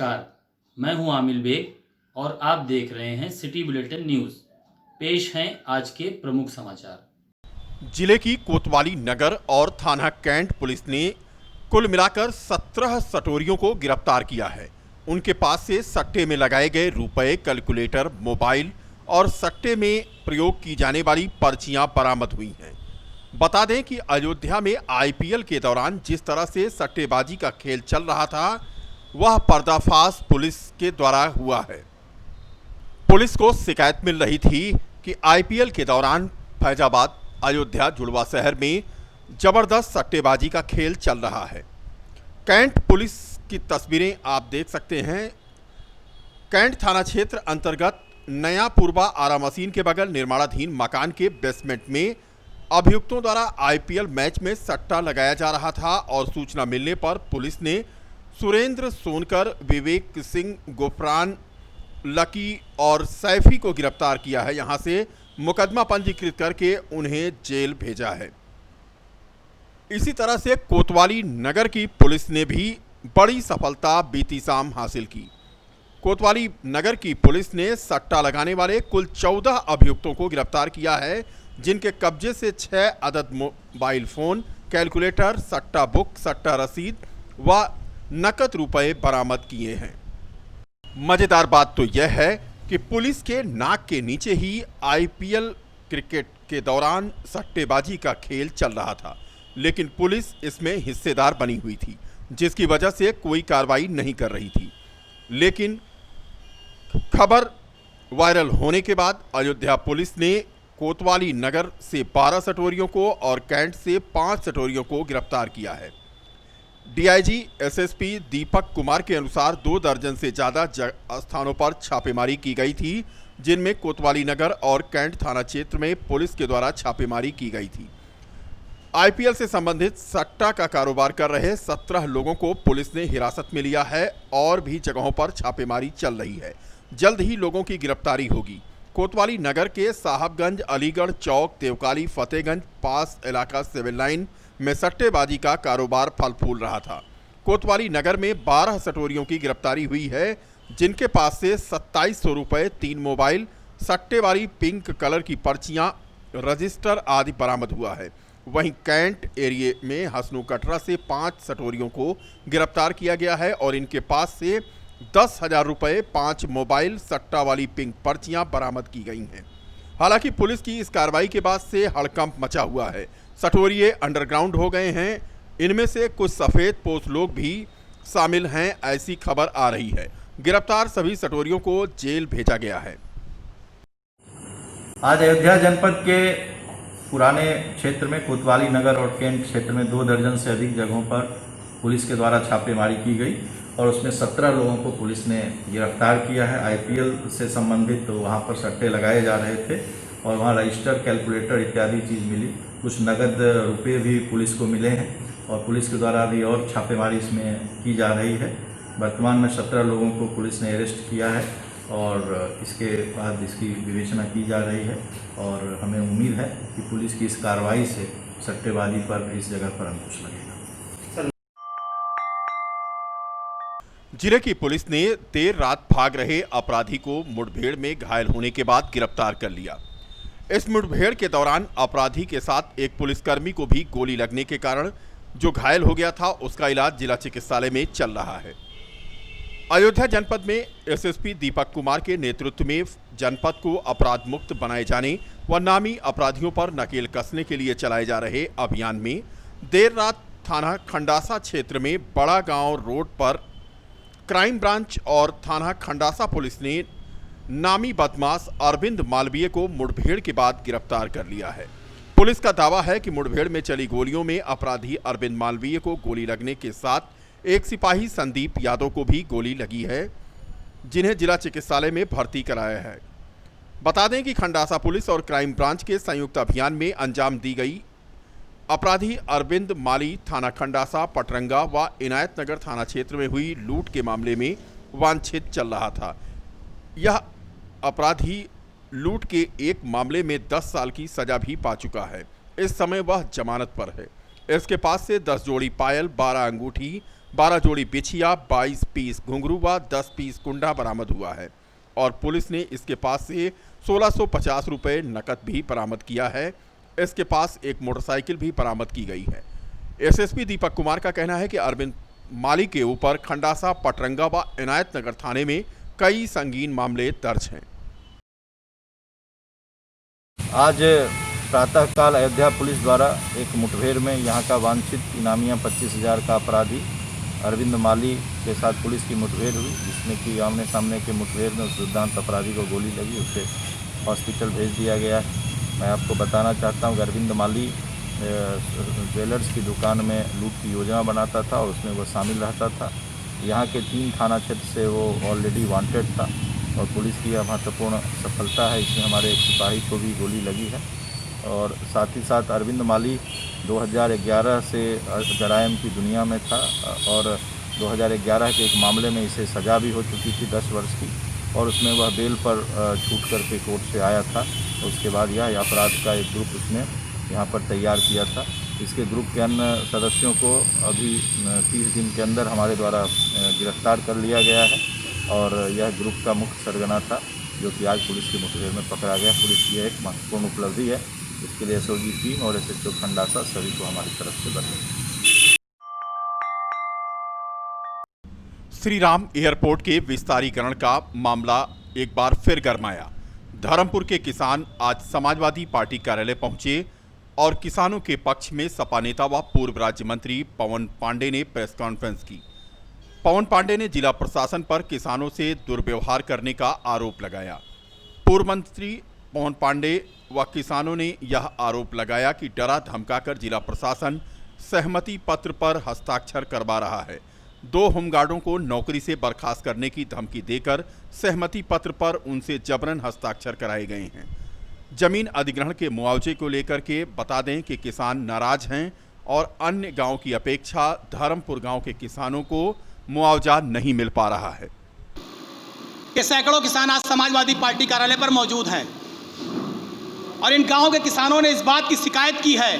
नमस्कार, मैं हूं आमिल बेग और आप देख रहे हैं सिटी बुलेटिन न्यूज़। पेश हैं आज के प्रमुख समाचार। जिले की कोतवाली नगर और थाना कैंट पुलिस ने कुल मिलाकर 17 सटोरियों को गिरफ्तार किया है। उनके पास से सट्टे में लगाए गए रुपए, कैलकुलेटर, मोबाइल और सट्टे में प्रयोग की जाने वाली पर्चियां बरामद हुई हैं। बता दें कि अयोध्या में आईपीएल के दौरान जिस तरह से सट्टेबाजी का खेल चल रहा था, वह पर्दाफाश पुलिस के द्वारा हुआ है। पुलिस को शिकायत मिल रही थी कि आईपीएल के दौरान फैजाबाद, अयोध्या, जुड़वा शहर में जबरदस्त सट्टेबाजी का खेल चल रहा है। कैंट पुलिस की तस्वीरें आप देख सकते हैं। कैंट थाना क्षेत्र अंतर्गत नया पूर्वा आरा मशीन के बगल निर्माणाधीन मकान के बेसमेंट में अभियुक्तों द्वारा आईपीएल मैच में सट्टा लगाया जा रहा था और सूचना मिलने पर पुलिस ने सुरेंद्र सोनकर, विवेक सिंह, गुफरान, लकी और सैफी को गिरफ्तार किया है। यहां से मुकदमा पंजीकृत करके उन्हें जेल भेजा है। इसी तरह से कोतवाली नगर की पुलिस ने भी बड़ी सफलता बीती शाम हासिल की। कोतवाली नगर की पुलिस ने सट्टा लगाने वाले कुल 14 अभियुक्तों को गिरफ्तार किया है, जिनके कब्जे से 6 अदद मोबाइल फोन, कैलकुलेटर, सट्टा बुक, सट्टा रसीद व नकद रुपए बरामद किए हैं। मजेदार बात तो यह है कि पुलिस के नाक के नीचे ही आईपीएल क्रिकेट के दौरान सट्टेबाजी का खेल चल रहा था, लेकिन पुलिस इसमें हिस्सेदार बनी हुई थी, जिसकी वजह से कोई कार्रवाई नहीं कर रही थी। लेकिन खबर वायरल होने के बाद अयोध्या पुलिस ने कोतवाली नगर से 12 सटोरियों को और कैंट से 5 सटोरियों को गिरफ्तार किया है। डीआईजी एसएसपी दीपक कुमार के अनुसार 2 दर्जन से ज़्यादा स्थानों पर छापेमारी की गई थी, जिनमें कोतवाली नगर और कैंट थाना क्षेत्र में पुलिस के द्वारा छापेमारी की गई थी। आईपीएल से संबंधित सट्टा का कारोबार कर रहे 17 लोगों को पुलिस ने हिरासत में लिया है और भी जगहों पर छापेमारी चल रही है। जल्द ही लोगों की गिरफ्तारी होगी। कोतवाली नगर के साहबगंज, अलीगढ़ चौक, देवकाली, फतेहगंज पास इलाका सिविल लाइन में सट्टेबाजी का कारोबार फल फूल रहा था। कोतवाली नगर में 12 सटोरियों की गिरफ्तारी हुई है, जिनके पास से 2700 रुपये, 3 मोबाइल, सट्टे वाली पिंक कलर की पर्चियां, रजिस्टर आदि बरामद हुआ है। वहीं कैंट एरिया में हसनू कटरा से 5 सटोरियों को गिरफ्तार किया गया है और इनके पास से 10,000 रुपये, 5 मोबाइल, सट्टा वाली पिंक पर्चियां बरामद की गई हैं। हालांकि पुलिस की इस कार्रवाई के बाद से हड़कंप मचा हुआ है। सटोरिये अंडरग्राउंड हो गए हैं। इनमें से कुछ सफ़ेद पोश लोग भी शामिल हैं, ऐसी खबर आ रही है। गिरफ्तार सभी सटोरियों को जेल भेजा गया है। आज अयोध्या जनपद के पुराने क्षेत्र में कोतवाली नगर और कैंट क्षेत्र में 2 दर्जन से अधिक जगहों पर पुलिस के द्वारा छापेमारी की गई और उसमें 17 लोगों को पुलिस ने गिरफ्तार किया है। आईपीएल से संबंधित तो वहाँ पर सट्टे लगाए जा रहे थे और वहाँ रजिस्टर, कैलकुलेटर इत्यादि चीज़ मिली। कुछ नगद रुपये भी पुलिस को मिले हैं और पुलिस के द्वारा अभी और छापेमारी इसमें की जा रही है। वर्तमान में 17 लोगों को पुलिस ने अरेस्ट किया है और इसके बाद इसकी विवेचना की जा रही है और हमें उम्मीद है कि पुलिस की इस कार्रवाई से सट्टेबाजी पर इस जगह पर अंकुश लगेगा। जिले की पुलिस ने देर रात भाग रहे अपराधी को मुठभेड़ में घायल होने के बाद गिरफ्तार कर लिया। इस मुठभेड़ के दौरान अपराधी के साथ एक पुलिसकर्मी को भी गोली लगने के कारण जो घायल हो गया था, उसका इलाज जिला चिकित्सालय में चल रहा है। अयोध्या जनपद में एसएसपी दीपक कुमार के नेतृत्व में जनपद को अपराध मुक्त बनाए जाने व नामी अपराधियों पर नकेल कसने के लिए चलाए जा रहे अभियान में देर रात थाना खंडासा क्षेत्र में बड़ा गांव रोड पर क्राइम ब्रांच और थाना खंडासा पुलिस ने नामी बदमाश अरविंद मालवीय को मुठभेड़ के बाद गिरफ्तार कर लिया है। पुलिस का दावा है कि मुठभेड़ में चली गोलियों में अपराधी अरविंद मालवीय को गोली लगने के साथ एक सिपाही संदीप यादव को भी गोली लगी है, जिन्हें जिला चिकित्सालय में भर्ती कराया है। बता दें कि खंडासा पुलिस और क्राइम ब्रांच के संयुक्त अभियान में अंजाम दी गई अपराधी अरविंद माली थाना खंडासा, पटरंगा व इनायत नगर थाना क्षेत्र में हुई लूट के मामले में वांछित चल रहा था। यह अपराधी लूट के एक मामले में 10 साल की सजा भी पा चुका है। इस समय वह जमानत पर है। इसके पास से 10 जोड़ी पायल, 12 अंगूठी, 12 जोड़ी बिछिया, 22 पीस घुंघरू व 10 पीस कुंडा बरामद हुआ है और पुलिस ने इसके पास से 1650 रुपये नकद भी बरामद किया है। इसके पास एक मोटरसाइकिल भी बरामद की गई है। एसएसपी दीपक कुमार का कहना है कि अरविंद माली के ऊपर खंडासा, पटरंगा व इनायत नगर थाने में कई संगीन मामले दर्ज हैं। आज प्रातःकाल अयोध्या पुलिस द्वारा एक मुठभेड़ में यहाँ का वांछित इनामिया 25,000 का अपराधी अरविंद माली के साथ पुलिस की मुठभेड़ हुई, जिसमें कि आमने सामने के मुठभेड़ में उस दुर्दांत अपराधी को गोली लगी, उसे हॉस्पिटल भेज दिया गया है। मैं आपको बताना चाहता हूँ कि अरविंद माली ज्वेलर्स की दुकान में लूट की योजना बनाता था और उसमें वो शामिल रहता था। यहाँ के 3 थाना क्षेत्र से वो ऑलरेडी वांटेड था और पुलिस की यह महत्वपूर्ण सफलता है। इसमें हमारे एक सिपाही को भी गोली लगी है और साथ ही साथ अरविंद माली 2011 से जराइम की दुनिया में था और 2011 के एक मामले में इसे सज़ा भी हो चुकी थी 10 वर्ष की और उसमें वह बेल पर छूट करके कोर्ट से आया था। उसके बाद यह अपराध का एक ग्रुप उसने यहाँ पर तैयार किया था। इसके ग्रुप के अन्य सदस्यों को अभी 30 दिन के अंदर हमारे द्वारा गिरफ्तार कर लिया गया है और यह ग्रुप का मुख्य सरगना था, जो कि आज पुलिस की मुठभेड़ में पकड़ा गया। पुलिस की एक महत्वपूर्ण उपलब्धि है। इसके लिए एसओजी टीम और एसएचओ खंडासा सभी को हमारी तरफ से बधाई। श्री राम एयरपोर्ट के विस्तारीकरण का मामला एक बार फिर गरमाया। धर्मपुर के किसान आज समाजवादी पार्टी कार्यालय पहुंचे और किसानों के पक्ष में सपा नेता व पूर्व राज्य मंत्री पवन पांडे ने प्रेस कॉन्फ्रेंस की। पवन पांडे ने जिला प्रशासन पर किसानों से दुर्व्यवहार करने का आरोप लगाया। पूर्व मंत्री पवन पांडे व किसानों ने यह आरोप लगाया कि डरा धमकाकर जिला प्रशासन सहमति पत्र पर हस्ताक्षर करवा रहा है। 2 होमगार्डों को नौकरी से बर्खास्त करने की धमकी देकर सहमति पत्र पर उनसे जबरन हस्ताक्षर कराए गए हैं। जमीन अधिग्रहण के मुआवजे को लेकर के बता दें कि किसान नाराज हैं और अन्य गांव की अपेक्षा धर्मपुर गांव के किसानों को मुआवजा नहीं मिल पा रहा है। कि सैकड़ों किसान आज समाजवादी पार्टी कार्यालय पर मौजूद हैं और इन गांव के किसानों ने इस बात की शिकायत की है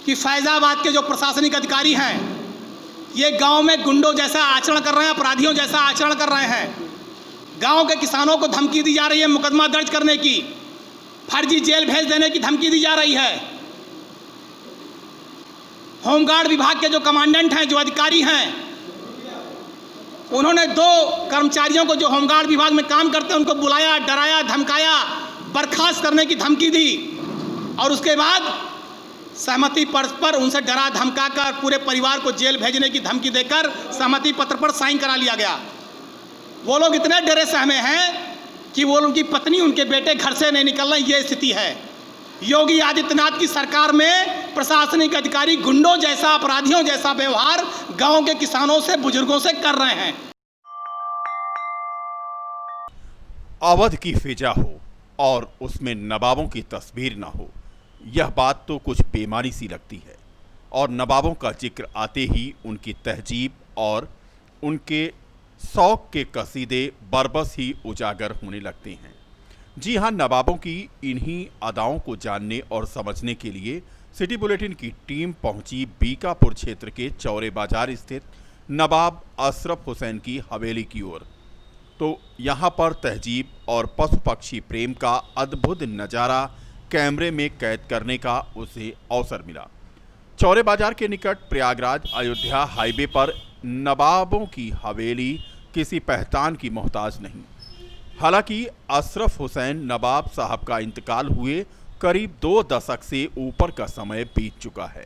कि फैजाबाद के जो प्रशासनिक अधिकारी हैं ये गांव में गुंडों जैसा आचरण कर रहे हैं, अपराधियों जैसा आचरण कर रहे हैं। गांव के किसानों को धमकी दी जा रही है मुकदमा दर्ज करने की, फर्जी जेल भेज देने की धमकी दी जा रही है। होमगार्ड विभाग के जो कमांडेंट हैं, जो अधिकारी हैं, उन्होंने 2 कर्मचारियों को जो होमगार्ड विभाग में काम करते हैं उनको बुलाया, डराया, धमकाया, बर्खास्त करने की धमकी दी और उसके बाद सहमति पत्र पर उनसे डरा धमका कर पूरे परिवार को जेल भेजने की धमकी देकर सहमति पत्र पर साइन करा लिया गया। वो लोग इतने डरे सहमे हैं कि वो उनकी पत्नी, उनके बेटे घर से नहीं निकल रहे। ये स्थिति है। योगी आदित्यनाथ की सरकार में प्रशासनिक अधिकारी गुंडों जैसा, अपराधियों जैसा व्यवहार गांव के किसानों से, बुजुर्गों से कर रहे हैं। अवध की फिजा हो और उसमें नवाबों की तस्वीर ना हो, यह बात तो कुछ बेमानी सी लगती है और नवाबों का जिक्र आते ही उनकी तहजीब और उनके शौक के कसीदे बरबस ही उजागर होने लगते हैं। जी हां, नवाबों की इन्हीं अदाओं को जानने और समझने के लिए सिटी बुलेटिन की टीम पहुंची बीकापुर क्षेत्र के चौरे बाजार स्थित नवाब अशरफ हुसैन की हवेली की ओर। तो यहां पर तहजीब और पशु पक्षी प्रेम का अद्भुत नज़ारा कैमरे में कैद करने का उसे अवसर मिला। चौरे बाजार के निकट प्रयागराज अयोध्या हाईवे पर नवाबों की हवेली किसी पहचान की मोहताज नहीं। हालांकि अशरफ हुसैन नवाब साहब का इंतकाल हुए करीब 2 दशक से ऊपर का समय बीत चुका है,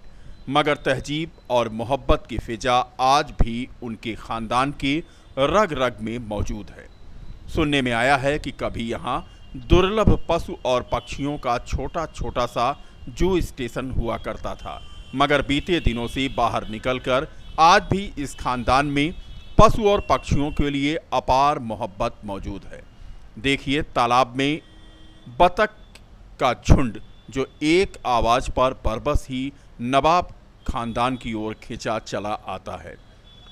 मगर तहजीब और मोहब्बत की फिजा आज भी उनके खानदान के रग रग में मौजूद है। सुनने में आया है कि कभी यहाँ दुर्लभ पशु और पक्षियों का छोटा छोटा सा जू स्टेशन हुआ करता था, मगर बीते दिनों से बाहर निकलकर आज भी इस खानदान में पशु और पक्षियों के लिए अपार मोहब्बत मौजूद है। देखिए, तालाब में बतख का झुंड जो एक आवाज़ पर बरबस ही नवाब खानदान की ओर खिंचा चला आता है।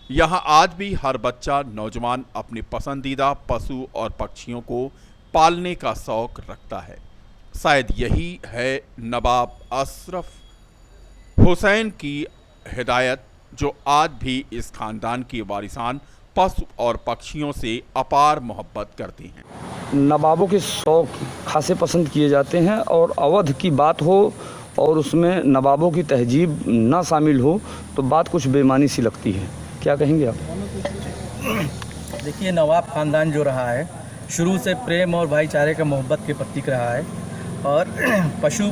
यहाँ आज भी हर बच्चा, नौजवान अपने पसंदीदा पशु और पक्षियों को पालने का शौक रखता है। शायद यही है नवाब अशरफ हुसैन की हिदायत जो आज भी इस खानदान के वारिसान पशु और पक्षियों से अपार मोहब्बत करते हैं। नवाबों के शौक खासे पसंद किए जाते हैं और अवध की बात हो और उसमें नवाबों की तहजीब ना शामिल हो तो बात कुछ बेमानी सी लगती है। क्या कहेंगे आप? देखिए, नवाब ख़ानदान जो रहा है शुरू से प्रेम और भाईचारे का मोहब्बत के प्रतीक रहा है और पशु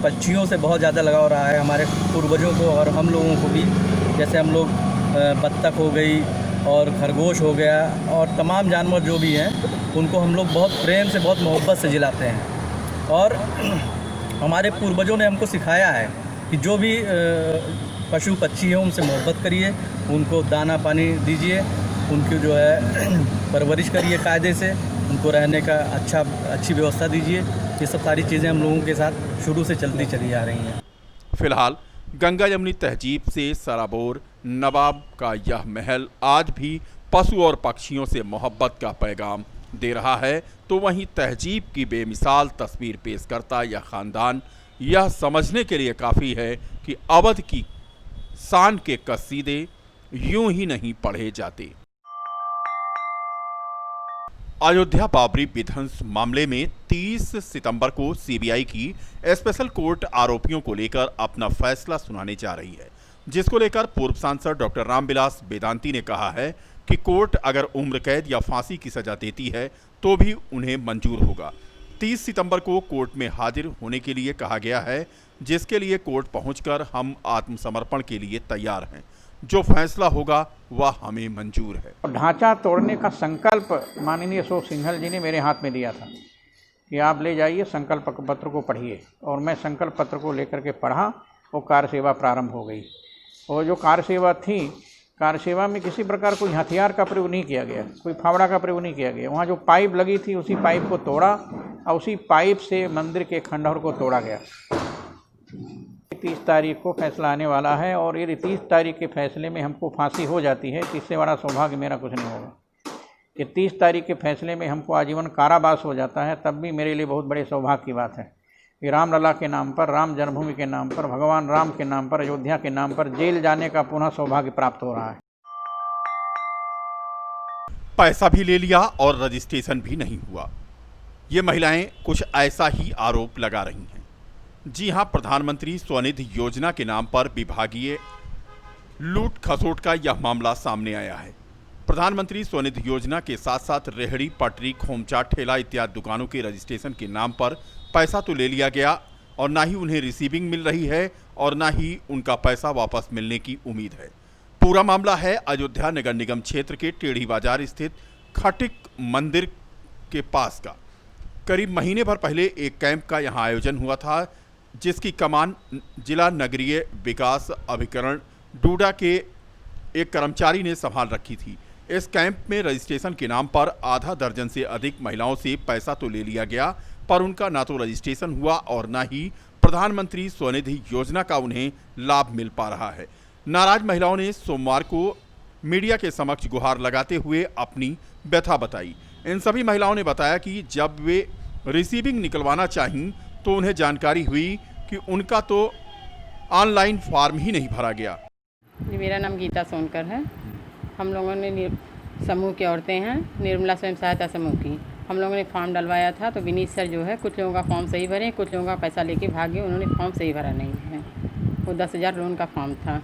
पक्षियों से बहुत ज़्यादा लगाव रहा है हमारे पूर्वजों को और हम लोगों को भी। जैसे हम लोग बत्तख हो गई और खरगोश हो गया और तमाम जानवर जो भी हैं उनको हम लोग बहुत प्रेम से, बहुत मोहब्बत से जिलाते हैं। और हमारे पूर्वजों ने हमको सिखाया है कि जो भी पशु पक्षी हैं उनसे मोहब्बत करिए, उनको दाना पानी दीजिए, उनकी जो है परवरिश करिए कायदे से, उनको रहने का अच्छी व्यवस्था दीजिए। ये सब सारी चीज़ें हम लोगों के साथ शुरू से चलती चली आ रही हैं। फिलहाल गंगा यमुनी तहजीब से सराबोर नवाब का यह महल आज भी पशु और पक्षियों से मोहब्बत का पैगाम दे रहा है, तो वहीं तहजीब की बेमिसाल तस्वीर पेश करता यह खानदान यह समझने के लिए काफ़ी है कि अवध की शान के कसीदे यूं ही नहीं पढ़े जाते। अयोध्या बाबरी विध्वंस मामले में 30 सितंबर को सीबीआई की स्पेशल कोर्ट आरोपियों को लेकर अपना फैसला सुनाने जा रही है, जिसको लेकर पूर्व सांसद डॉक्टर रामविलास वेदांती ने कहा है कि कोर्ट अगर उम्र कैद या फांसी की सजा देती है तो भी उन्हें मंजूर होगा। 30 सितंबर को कोर्ट में हाजिर होने के लिए कहा गया है, जिसके लिए कोर्ट पहुंचकर हम आत्मसमर्पण के लिए तैयार हैं। जो फैसला होगा वह हमें मंजूर है। ढांचा तोड़ने का संकल्प माननीय अशोक सिंघल जी ने मेरे हाथ में दिया था कि आप ले जाइए, संकल्प पत्र को पढ़िए। और मैं संकल्प पत्र को लेकर के पढ़ा, वो कार्य सेवा प्रारंभ हो गई। और जो कार्य सेवा थी, कार्य सेवा में किसी प्रकार कोई हथियार का प्रयोग नहीं किया गया, कोई फावड़ा का प्रयोग नहीं किया गया। वहाँ जो पाइप लगी थी उसी पाइप को तोड़ा और उसी पाइप से मंदिर के खंडहर को तोड़ा गया। 30 तारीख को फैसला आने वाला है और यदि 30 तारीख के फैसले में हमको फांसी हो जाती है तो इससे बड़ा सौभाग्य मेरा कुछ नहीं होगा। कि 30 तारीख के फैसले में हमको आजीवन कारावास हो जाता है तब भी मेरे लिए बहुत बड़े सौभाग्य की बात है कि रामलला के नाम पर, राम जन्मभूमि के नाम पर, भगवान राम के नाम पर, अयोध्या के नाम पर जेल जाने का पुनः सौभाग्य प्राप्त हो रहा है। पैसा भी ले लिया और रजिस्ट्रेशन भी नहीं हुआ, ये महिलाएं कुछ ऐसा ही आरोप लगा रही हैं। जी हां, प्रधानमंत्री स्वनिधि योजना के नाम पर विभागीय लूट खसोट का यह मामला सामने आया है। प्रधानमंत्री स्वनिधि योजना के साथ साथ रेहड़ी, पटरी, खोमचा, ठेला इत्यादि दुकानों के रजिस्ट्रेशन के नाम पर पैसा तो ले लिया गया और ना ही उन्हें रिसीविंग मिल रही है और ना ही उनका पैसा वापस मिलने की उम्मीद है। पूरा मामला है अयोध्या नगर निगम क्षेत्र के टेढ़ी बाजार स्थित खटिक मंदिर के पास का। करीब महीने भर पहले एक कैंप का यहां आयोजन हुआ था, जिसकी कमान जिला नगरीय विकास अभिकरण डूडा के एक कर्मचारी ने संभाल रखी थी। इस कैंप में रजिस्ट्रेशन के नाम पर आधा दर्जन से अधिक महिलाओं से पैसा तो ले लिया गया, पर उनका ना तो रजिस्ट्रेशन हुआ और ना ही प्रधानमंत्री स्वनिधि योजना का उन्हें लाभ मिल पा रहा है। नाराज महिलाओं ने सोमवार को मीडिया के समक्ष गुहार लगाते हुए अपनी व्यथा बताई। इन सभी महिलाओं ने बताया कि जब वे रिसीविंग निकलवाना चाहीं तो उन्हें जानकारी हुई कि उनका तो ऑनलाइन फॉर्म ही नहीं भरा गया। जी, मेरा नाम गीता सोनकर है। हम लोगों ने समूह की औरतें हैं, निर्मला स्वयं सहायता समूह की। हम लोगों ने फॉर्म डलवाया था तो विनीत सर जो है कुछ लोगों का फॉर्म सही भरे, कुछ लोगों का पैसा लेके भागे, उन्होंने फॉर्म सही भरा नहीं है। वो 10,000 लोन का फॉर्म था।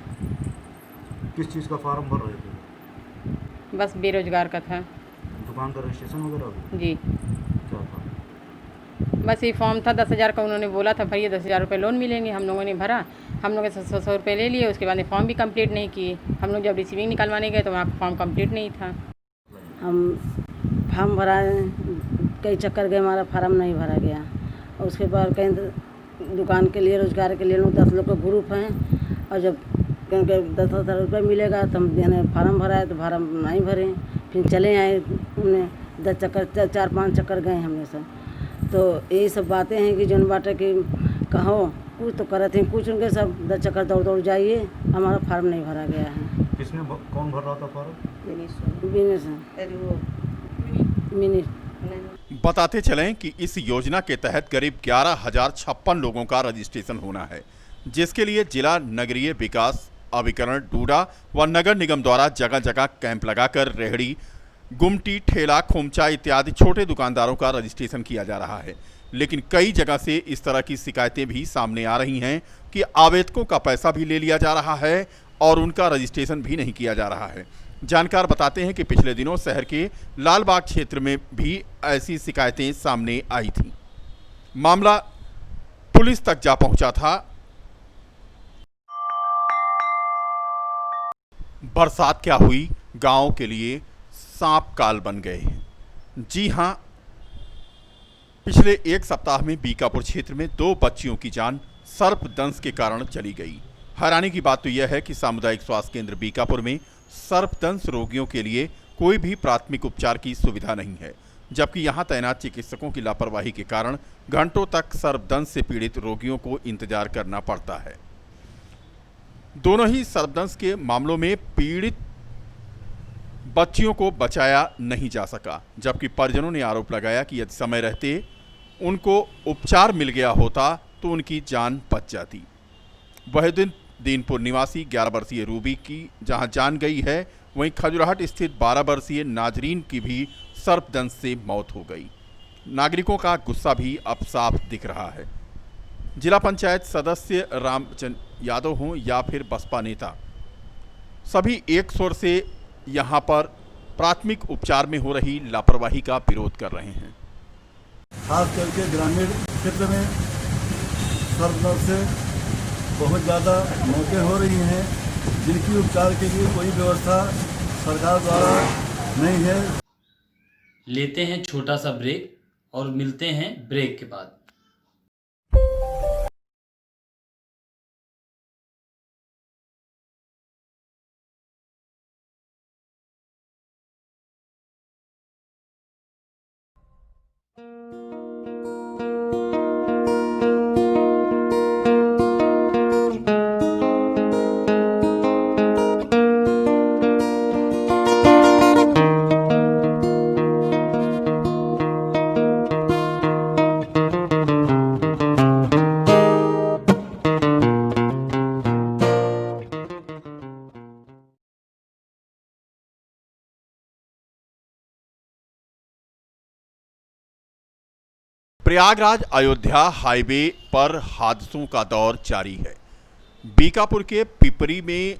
किस चीज़ का फॉर्म भर रहे थे? बस बेरोजगार का था। दुकान का रजिस्ट्रेशन वगैरह? जी, क्या था? बस ये फॉर्म था 10,000 का। उन्होंने बोला था भैया 10,000 रुपये लोन मिलेंगे। हम लोगों ने भरा, हम लोगों ने 100 रुपये ले लिए। उसके बाद फॉर्म भी कंप्लीट नहीं किए। हम लोग जब रिसीविंग निकलवाने गए तो वहाँ फॉर्म कंप्लीट नहीं था। हम फॉर्म भरा, कई चक्कर गए, हमारा फार्म नहीं भरा गया। और उसके बाद कहीं दुकान के लिए, रोजगार के लिए 10 लोग का ग्रुप हैं और जब कहीं 10,000 रुपये मिलेगा तो हम फार्म भरा है तो फार्म नहीं भरे, फिर चले आए। हमने 10 चक्कर 4-5 चक्कर गए हमने सब। तो यही सब बातें हैं कि जौन बाटे कि कहो कुछ तो करते हैं, कुछ उनके सब 10 चक्कर दौड़ जाइए, हमारा फार्म नहीं भरा गया है। किसने, कौन भर रहा था फॉर्म? बताते चलें कि इस योजना के तहत करीब 11,056 लोगों का रजिस्ट्रेशन होना है, जिसके लिए जिला नगरीय विकास अभिकरण डूडा व नगर निगम द्वारा जगह जगह कैंप लगाकर रेहड़ी, गुमटी, ठेला, खोमचा इत्यादि छोटे दुकानदारों का रजिस्ट्रेशन किया जा रहा है। लेकिन कई जगह से इस तरह की शिकायतें भी सामने आ रही हैं कि आवेदकों का पैसा भी ले लिया जा रहा है और उनका रजिस्ट्रेशन भी नहीं किया जा रहा है। जानकार बताते हैं कि पिछले दिनों शहर के लालबाग क्षेत्र में भी ऐसी शिकायतें सामने आई थीं। मामला पुलिस तक जा पहुंचा था। बरसात क्या हुई, गांव के लिए सांप काल बन गए हैं। जी हां, पिछले एक सप्ताह में बीकापुर क्षेत्र में 2 बच्चियों की जान सर्पदंश के कारण चली गई। हैरानी की बात तो यह है कि सामुदायिक स्वास्थ्य केंद्र बीकापुर में सर्पदंश रोगियों के लिए कोई भी प्राथमिक उपचार की सुविधा नहीं है, जबकि यहां तैनात चिकित्सकों की लापरवाही के कारण घंटों तक सर्पदंश से पीड़ित रोगियों को इंतजार करना पड़ता है। दोनों ही सर्पदंश के मामलों में पीड़ित बच्चियों को बचाया नहीं जा सका, जबकि परिजनों ने आरोप लगाया कि यदि समय रहते उनको उपचार मिल गया होता तो उनकी जान बच जाती। वह दिन दीनपुर निवासी 11 वर्षीय रूबी की जहां जान गई है, वहीं खजुराहट स्थित 12 वर्षीय नाजरीन की भी सर्पदंश से मौत हो गई। नागरिकों का गुस्सा भी अब साफ दिख रहा है। जिला पंचायत सदस्य रामचंद्र यादव हों या फिर बसपा नेता, सभी एक स्वर से यहां पर प्राथमिक उपचार में हो रही लापरवाही का विरोध कर रहे हैं। खास करके ग्रामीण क्षेत्र में सर्पदंश से बहुत ज़्यादा मौतें हो रही हैं, जिनकी उपचार के लिए कोई व्यवस्था सरकार द्वारा नहीं है। लेते हैं छोटा सा ब्रेक और मिलते हैं ब्रेक के बाद। प्रयागराज अयोध्या हाईवे पर हादसों का दौर जारी है। बीकापुर के पिपरी में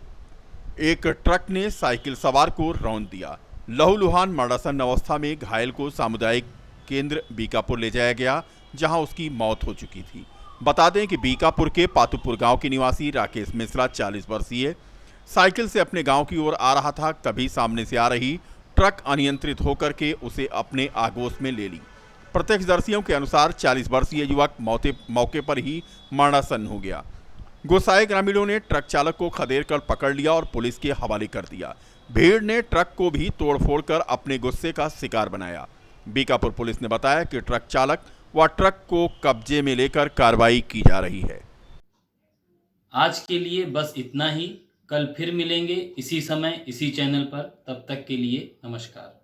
एक ट्रक ने साइकिल सवार को रौंद दिया। लहूलुहान मरणासन अवस्था में घायल को सामुदायिक केंद्र बीकापुर ले जाया गया, जहां उसकी मौत हो चुकी थी। बता दें कि बीकापुर के पातुपुर गांव के निवासी राकेश मिश्रा 40 वर्षीय साइकिल से अपने गांव की ओर आ रहा था, तभी सामने से आ रही ट्रक अनियंत्रित होकर के उसे अपने आगोश में ले ली। प्रत्यक्षदर्शियों के अनुसार 40 वर्षीय युवक मौके पर ही मरणासन हो गया। गुस्साए ग्रामीणों ने ट्रक चालक को खदेड़ कर पकड़ लिया और पुलिस के हवाले कर दिया। भीड़ ने ट्रक को भी तोड़फोड़ कर अपने गुस्से का शिकार बनाया। बीकापुर पुलिस ने बताया कि ट्रक चालक व ट्रक को कब्जे में लेकर कार्रवाई की जा रही है। आज के लिए बस इतना ही। कल फिर मिलेंगे इसी समय इसी चैनल पर। तब तक के लिए नमस्कार।